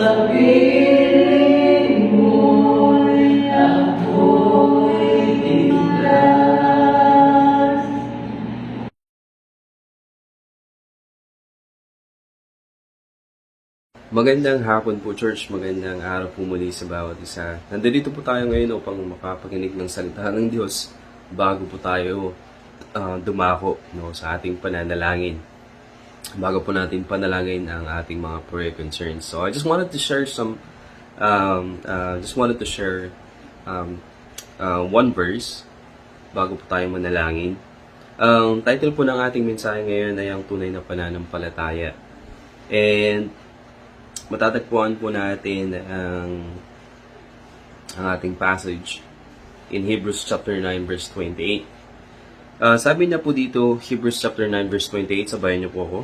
piling mo'y ako'y ligtas. Magandang hapon po, Church. Magandang araw po muli sa bawat isa. Nandito po tayo ngayon upang makapakinig ng salita ng Diyos bago po tayo dumako sa ating pananalangin. Bago po natin panalangin ang ating mga prayer concerns. So I just wanted to share one verse bago po tayo manalangin. Ang title po ng ating mensahe ngayon ay ang tunay na pananampalataya. And matatagpuan po natin ang ating passage in Hebrews chapter 9 verse 28. Sabi na po dito, Hebrews chapter 9 verse 28, sabayan niyo po ako.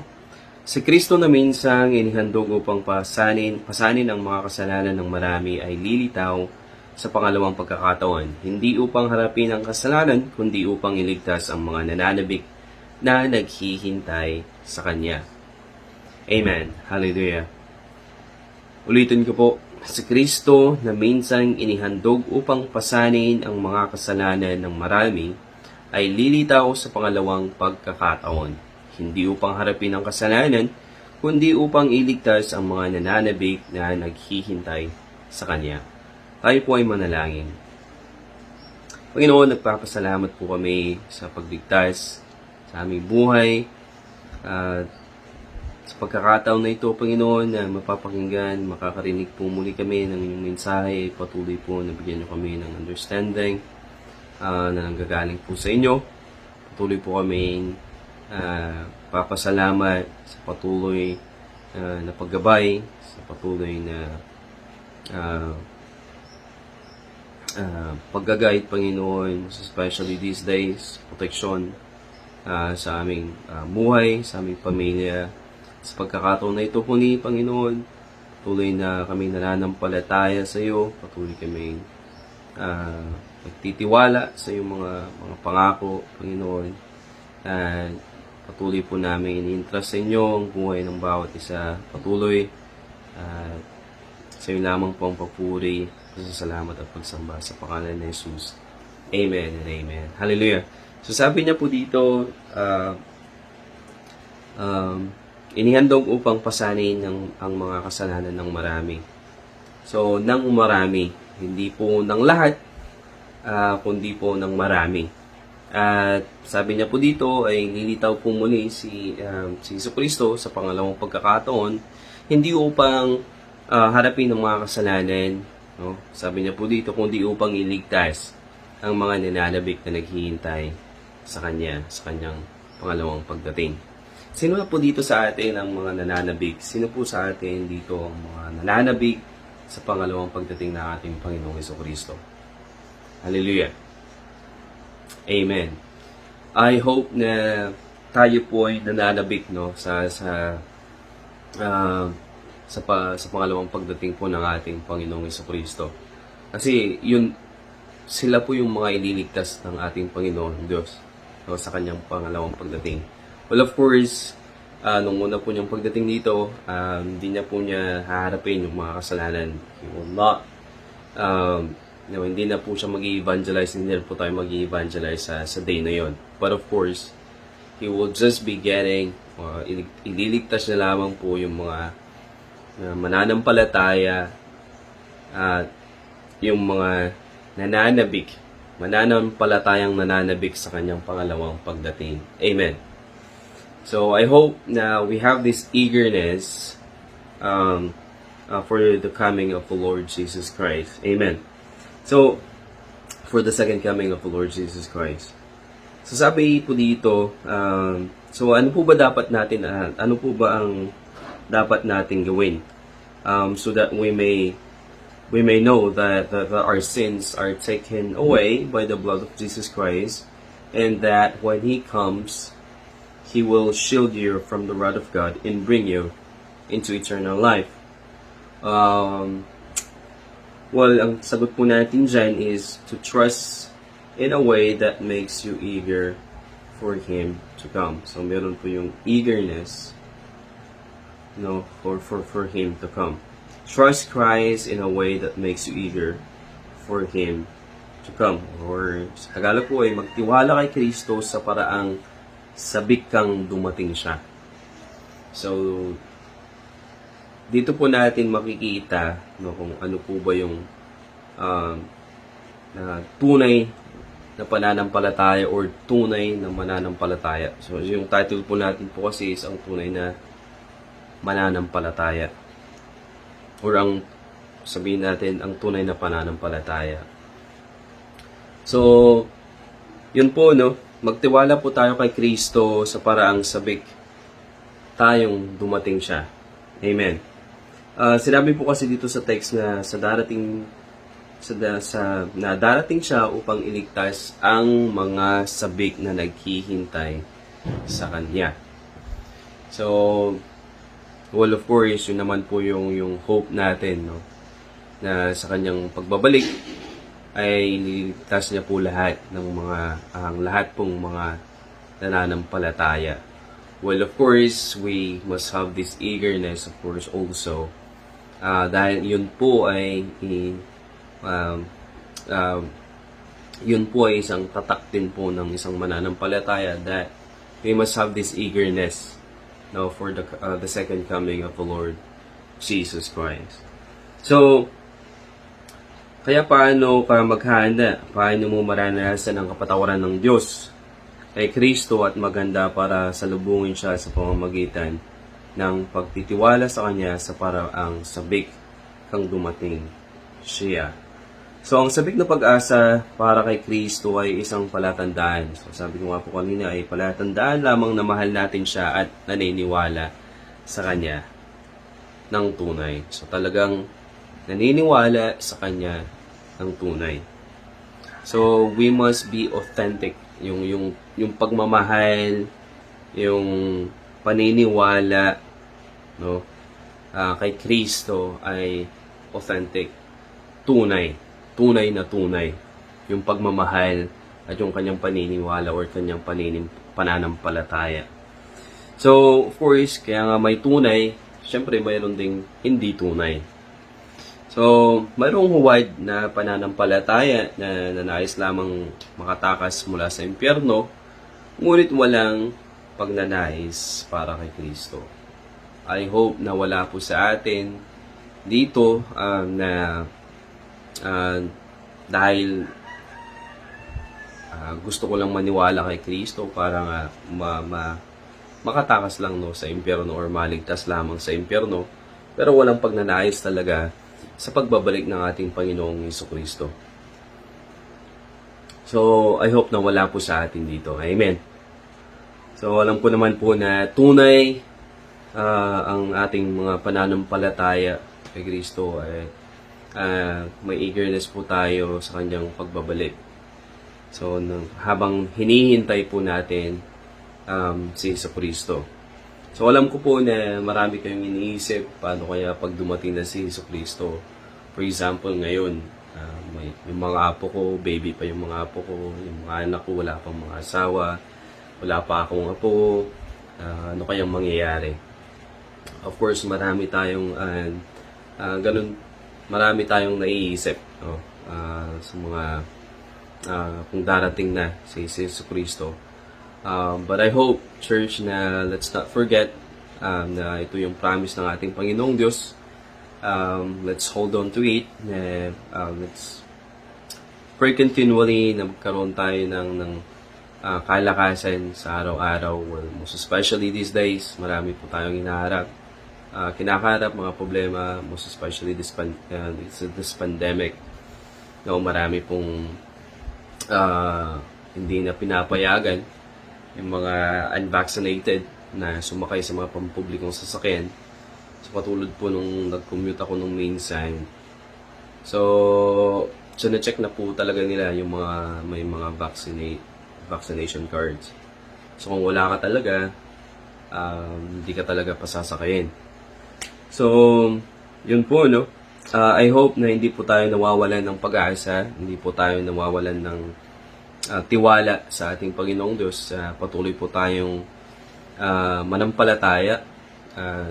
Si Kristo na minsang inihandog upang pasanin ang mga kasalanan ng marami ay lilitaw sa pangalawang pagkakataon, hindi upang harapin ang kasalanan, kundi upang iligtas ang mga nananabik na naghihintay sa Kanya. Amen. Hallelujah. Ulitin ko po, si Kristo na minsang inihandog upang pasanin ang mga kasalanan ng marami ay lilitaw sa pangalawang pagkakataon, hindi upang harapin ang kasalanan, kundi upang iligtas ang mga nananabik na naghihintay sa Kanya. Tayo po ay manalangin. Panginoon, nagpapasalamat po kami sa pagligtas sa aming buhay at sa pagkakataon na ito, Panginoon, na mapapakinggan, makakarinig po muli kami ng inyong mensahe. Patuloy po na bigyan niyo kami ng understanding na nanggagaling po sa inyo. Patuloy po kami papasalamat sa patuloy na paggabay, sa patuloy na pag-guide, Panginoon, especially these days, protection sa aming buhay, sa aming pamilya. Sa pagkakataon na ito po ni Panginoon, patuloy na kami nananampalataya sa iyo, patuloy kami nagtitiwala sa iyong mga pangako, Panginoon. At patuloy po namin in-entrust sa inyo ang buhay ng bawat isa, patuloy. Sa iyo lamang po ang papuri, pasasalamat at pagsamba sa pangalan ni Jesus. Amen and amen. Hallelujah. So sabi niya po dito, inihandog upang pasanin ang mga kasalanan ng marami. So, ng marami. Hindi po ng lahat, kundi po ng marami. At sabi niya po dito ay lilitaw po muli si Jesucristo sa pangalawang pagkakataon, hindi upang harapin ang mga kasalanan. No? Sabi niya po dito, kundi upang iligtas ang mga nananabik na naghihintay sa Kanya, sa Kanyang pangalawang pagdating. Sino na po dito sa atin ang mga nananabik? Sino po sa atin dito ang mga nananabik sa pangalawang pagdating ng ating Panginoong Jesucristo? Hallelujah. Amen. I hope na tayo po ay nananabik sa pangalawang pagdating po ng ating Panginoong Jesucristo. Kasi sila po yung mga ililigtas ng ating Panginoon Diyos sa kanyang pangalawang pagdating. Well, of course, nung una po niyang pagdating dito, hindi niya po niya haharapin yung mga kasalanan. He will not, hindi na po siya mag-i-evangelize, hindi na po tayo mag-i-evangelize sa day na yon. But of course, He will just be getting, ililigtas na lamang po yung mga mananampalataya at yung mga mananampalatayang nananabik sa kanyang pangalawang pagdating. Amen. So, I hope na we have this eagerness for the coming of the Lord Jesus Christ. Amen. So, for the second coming of the Lord Jesus Christ. So, sabi po dito, so ano po ba dapat natin, ano po ba ang dapat natin gawin? So that we may know that our sins are taken away by the blood of Jesus Christ, and that when He comes, He will shield you from the wrath of God and bring you into eternal life. Well, ang sagot po natin dyan is to trust in a way that makes you eager for Him to come. So, meron po yung eagerness, for Him to come. trust Christ in a way that makes you eager for Him to come. Or sa Tagalog po ay magtiwala kay Kristo sa paraang sabik kang dumating siya. So, dito po natin makikita kung ano po ba yung tunay na pananampalataya or tunay na mananampalataya. So, yung title po natin po kasi is ang tunay na mananampalataya. Or ang sabihin natin, ang tunay na pananampalataya. So, yun po, magtiwala po tayo kay Kristo sa paraang sabik tayong dumating siya. Amen. Sinabi po kasi dito sa text na darating siya upang iligtas ang mga sabik na naghihintay sa kanya. So, well, of course, yun naman po yung hope natin, na sa kanyang pagbabalik ay ililigtas niya po lahat ng lahat pong mga nananampalataya. Well, of course, we must have this eagerness, of course, also. Dahil yun po ay isang tatak din po ng isang mananampalataya, that we must have this eagerness for the second coming of the Lord Jesus Christ. So, kaya paano ka maghanda? Paano mo maranasan ang kapatawaran ng Diyos kay Kristo at maganda para salubungin siya sa pamamagitan ng pagtitiwala sa Kanya sa paraang sabik kang dumating siya. So, ang sabik na pag-asa para kay Kristo ay isang palatandaan. So, sabi ko nga po kanina ay palatandaan lamang na mahal natin siya at naniniwala sa Kanya ng tunay. So, talagang naniniwala sa Kanya ng tunay. So, we must be authentic. Yung pagmamahal, yung paniniwala kay Kristo ay authentic, tunay na tunay yung pagmamahal at yung kanyang paniniwala or kanyang pananampalataya. So, of course, kaya nga may tunay, syempre mayroon ding hindi tunay. So, mayroong huwad na pananampalataya na nais lamang makatakas mula sa impyerno, ngunit walang pagnanais para kay Kristo. I hope na wala po sa atin dito dahil gusto ko lang maniwala kay Kristo para makatakas lang sa impyerno or maligtas lamang sa impyerno, pero walang pagnanais talaga sa pagbabalik ng ating Panginoong Jesucristo. So, I hope na wala po sa atin dito. Amen. So, alam ko naman po na tunay ang ating mga pananampalataya kay Kristo ay may eagerness po tayo sa kanyang pagbabalik. So, habang hinihintay po natin si Jesucristo. So, alam ko po na marami kayong iniisip paano kaya pag dumating na si Jesucristo. For example, ngayon, yung mga apo ko, baby pa yung mga apo ko, yung mga anak ko, wala pang mga asawa, wala pa akong apo, ano kayang mangyayari? Of course, marami tayong marami tayong naiisip sa mga kung darating na si Jesucristo. But I hope, church, na let's not forget na ito yung promise ng ating Panginoong Diyos. Let's hold on to it. Let's pray continually na magkaroon tayo ng kalakasan sa araw-araw. Well, most especially these days, marami po tayong kinakaharap mga problema, most especially this pandemic. Marami pong hindi na pinapayagan yung mga unvaccinated na sumakay sa mga pampublikong sasakyan. So, katulad po nung nag-commute ako nung minsan. So na-check na po talaga nila yung may mga vaccination cards. So, kung wala ka talaga, hindi ka talaga pasasakayin. So, yun po, I hope na hindi po tayo nawawalan ng pag-asa, hindi po tayo nawawalan ng tiwala sa ating Panginoong Diyos. Patuloy po tayong manampalataya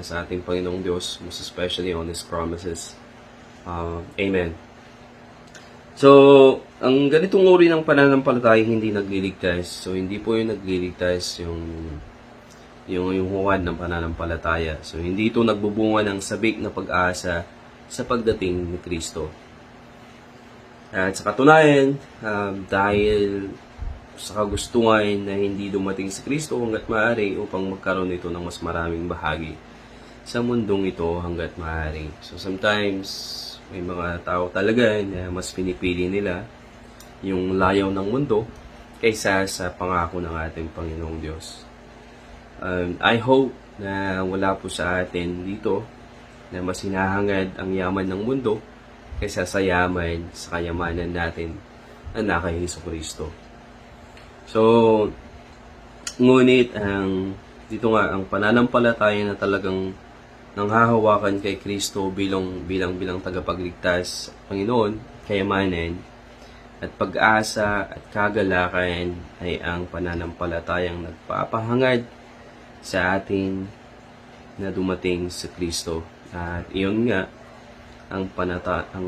sa ating Panginoong Diyos, most especially on His promises. Amen. So, ang ganitong uri ng pananampalataya hindi nagliligtas. So, hindi po yung nagliligtas yung huwad ng pananampalataya. So, hindi ito nagbubunga ng sabik na pag-asa sa pagdating ni Kristo. At sa katunayan, dahil sa kagustuhan na hindi dumating si Kristo hanggat maaari upang magkaroon ito ng mas maraming bahagi sa mundong ito hanggat maaari. So sometimes, may mga tao talaga na mas pinipili nila yung layaw ng mundo kaysa sa pangako ng ating Panginoong Diyos. I hope na wala po sa atin dito na mas hinahangad ang yaman ng mundo kaysa sa yaman, sa kayamanan natin na kay Jesucristo. So, ngunit dito nga ang pananampalataya na talagang nanghahawakan kay Kristo bilang tagapagligtas sa Panginoon, kayamanan at pag-asa at kagalakan ay ang pananampalatayang nagpapahangad sa atin na dumating sa Kristo. At iyon nga ang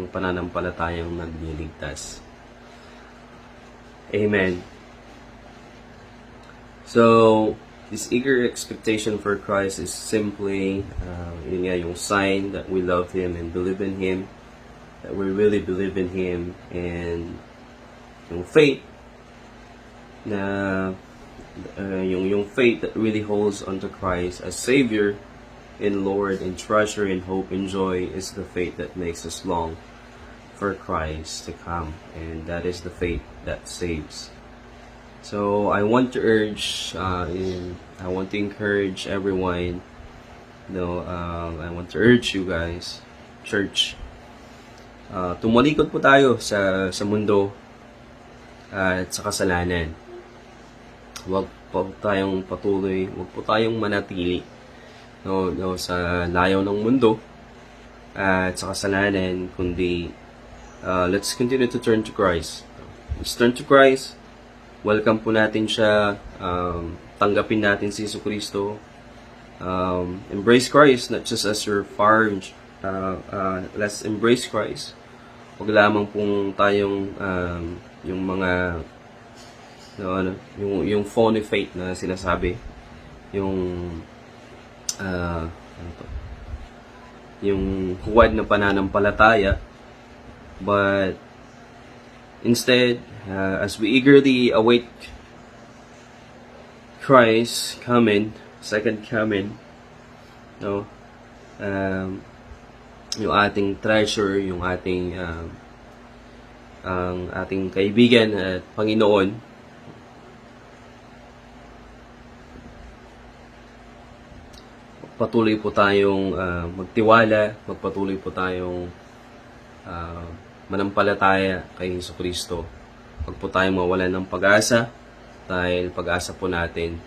pananampalatayang nagliligtas. Amen. So, this eager expectation for Christ is simply yun nga, yung sign that we love Him and believe in Him, that we really believe in Him, and yung faith na yung faith that really holds onto Christ as Savior and Lord and treasure and hope and joy is the faith that makes us long for Christ to come, and that is the faith that saves. So I want to I want to encourage everyone. I want to urge you guys, church. Tumalikod po tayo sa mundo at sa kasalanan. Huwag po tayong patuloy, huwag po tayong manatili sa layaw ng mundo at sa kasalanan, kundi let's continue to turn to Christ. Let's turn to Christ. Welcome po natin siya. Tanggapin natin si Jesucristo. Embrace Christ, not just as your father. Let's embrace Christ. Huwag lamang pong tayong yung mga yung phony faith na sinasabi. Yung huwad na pananampalataya. But instead, as we eagerly await Christ coming, second coming, yung ating treasure, yung ating ang ating kaibigan at Panginoon, patuloy po tayong magtiwala, magpatuloy po tayong manampalataya kay Jesucristo. Huwag po tayong mawalan ng pag-asa dahil pag-asa po natin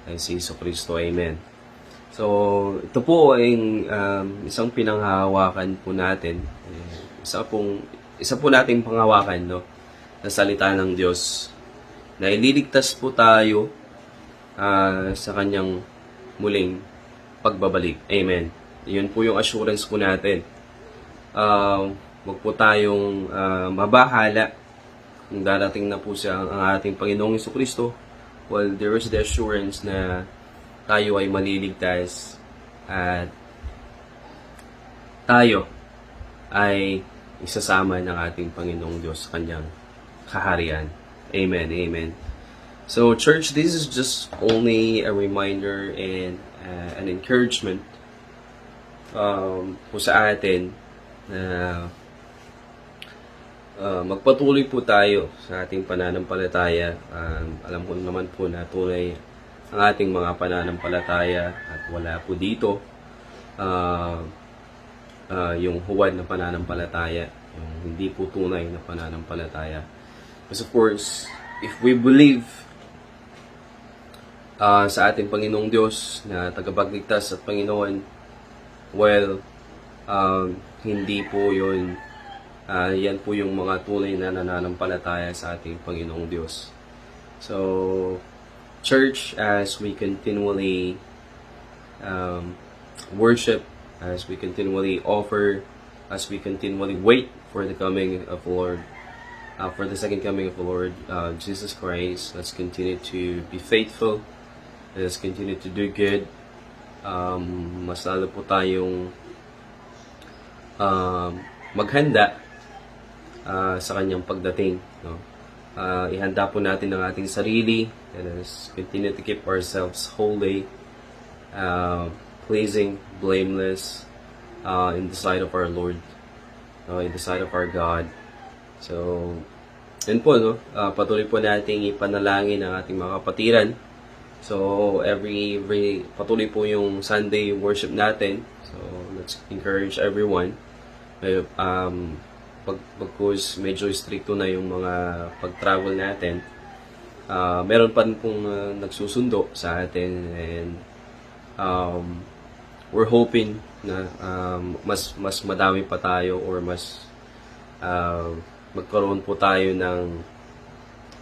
ay si Jesucristo. Amen. So, ito po ay isang pinanghahawakan po natin. Isa po nating panghawakan, na salita ng Diyos. Na ililigtas po tayo sa kanyang muling pagbabalik. Amen. Yun po yung assurance po natin. Huwag po tayong mabahala kung darating na po siya ang ating Panginoong Jesucristo. Well, there is the assurance na tayo ay maliligtas at tayo ay isasama ng ating Panginoong Diyos sa kanyang kaharian. Amen, amen. So, church, this is just only a reminder and an encouragement po sa atin na magpatuloy po tayo sa ating pananampalataya. Alam ko naman po na tunay ang ating mga pananampalataya at wala po dito yung huwad na pananampalataya, yung hindi po tunay na pananampalataya. Because of course, if we believe sa ating Panginoong Diyos na tagapagligtas at Panginoon, well, hindi po yun. Yan po yung mga tunay na nananampalataya sa ating Panginoong Diyos. So, church, as we continually worship, as we continually offer, as we continually wait for the coming of the Lord, for the second coming of the Lord Jesus Christ. Let's continue to be faithful. Let's continue to do good. Mas lalo po tayong maghanda sa kanyang pagdating. No? Ihanda po natin ang ating sarili. Let us continue to keep ourselves holy, pleasing, blameless in the sight of our Lord, in the sight of our God. So, yun po, no? Patuloy po nating ipanalangin ang ating mga kapatiran. So, every patuloy po yung Sunday worship natin. So, let's encourage everyone. Pagkos medyo stricto na yung mga pag-travel natin, meron pa rin pong nagsusundo sa atin, and we're hoping na mas madami pa tayo, or mas magkaroon po tayo ng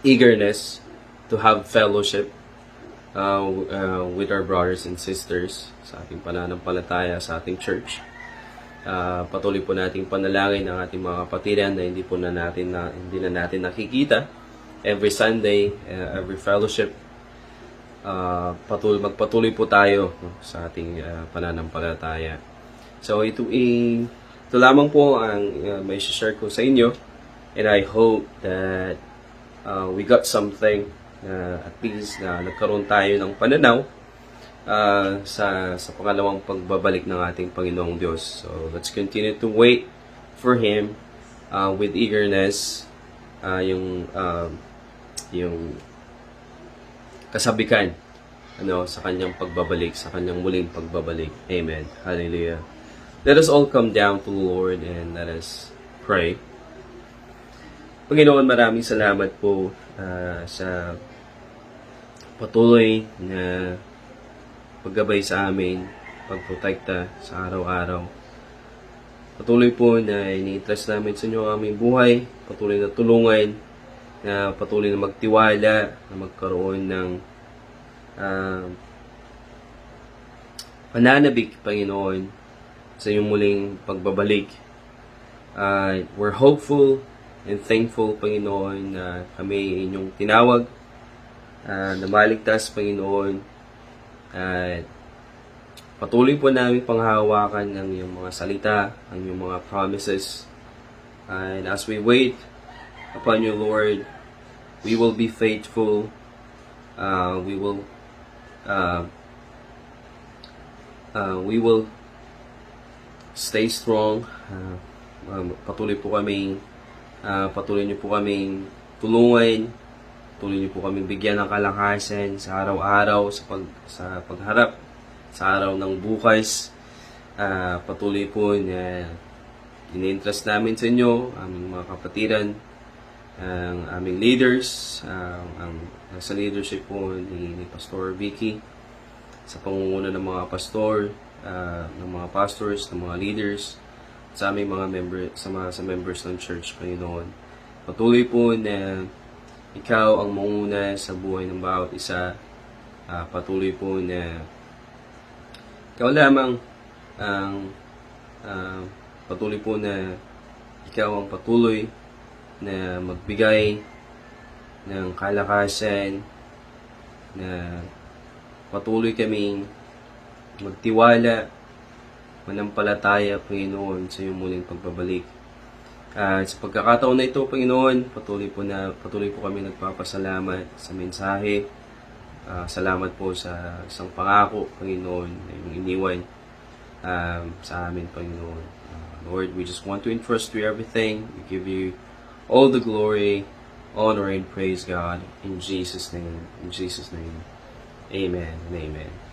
eagerness to have fellowship with our brothers and sisters sa ating pananampalataya, sa ating church. Patuloy po nating panalangin ang ating mga kapatiran na hindi na natin nakikita every Sunday, every fellowship. Magpatuloy po tayo sa ating pananampalataya. So ito lamang po ang may share ko sa inyo, and I hope that we got something, at least na nagkaroon tayo ng pananaw sa pangalawang pagbabalik ng ating Panginoong Diyos. So let's continue to wait for Him with eagerness, yung kasabikan sa kanyang pagbabalik, sa kanyang muling pagbabalik. Amen. Hallelujah. Let us all come down to the Lord and let us pray. Panginoon, maraming salamat po sa patuloy na paggabay sa amin, pagprotekta sa araw-araw. Patuloy po na ini-entrust namin sa inyo ang aming buhay, patuloy na tulungan, na patuloy na magtiwala, na magkaroon ng pananabik, Panginoon, sa iyong muling pagbabalik. We're hopeful and thankful, Panginoon, na kami inyong tinawag, na maligtas, Panginoon, at patuloy po namin panghawakan ng iyong mga salita, ang iyong mga promises. And as we wait upon you, Lord, we will be faithful. We will stay strong. Patuloy niyo po kaming tulungan. Patuloy niyo po kaming bigyan ng kalakasan sa araw-araw, sa pagharap sa araw ng bukas. Patuloy po na ini-entrust namin sa inyo, aming mga kapatiran, ang aming leaders, sa leadership po ni Pastor Vicky, sa pangunguna ng mga pastor, ng mga pastors, ng mga leaders, sa aming mga sa members ng church, Panginoon. Patuloy po na ikaw ang manguna sa buhay ng bawat isa. Patuloy po na ikaw lamang ang patuloy po na ikaw ang patuloy na magbigay ng kalakasan, na patuloy kaming magtiwala, manampalataya, Panginoon, sa iyong muling pagbabalik. Sa pagkakataon na ito, Panginoon, patuloy po kami nagpapasalamat sa mensahe. Salamat po sa isang pangako, Panginoon, na iyong iniwan sa amin, Panginoon. Lord, we just want to entrust you everything. We give you all the glory, honor, and praise, God, in Jesus' name. In Jesus' name. Amen and amen.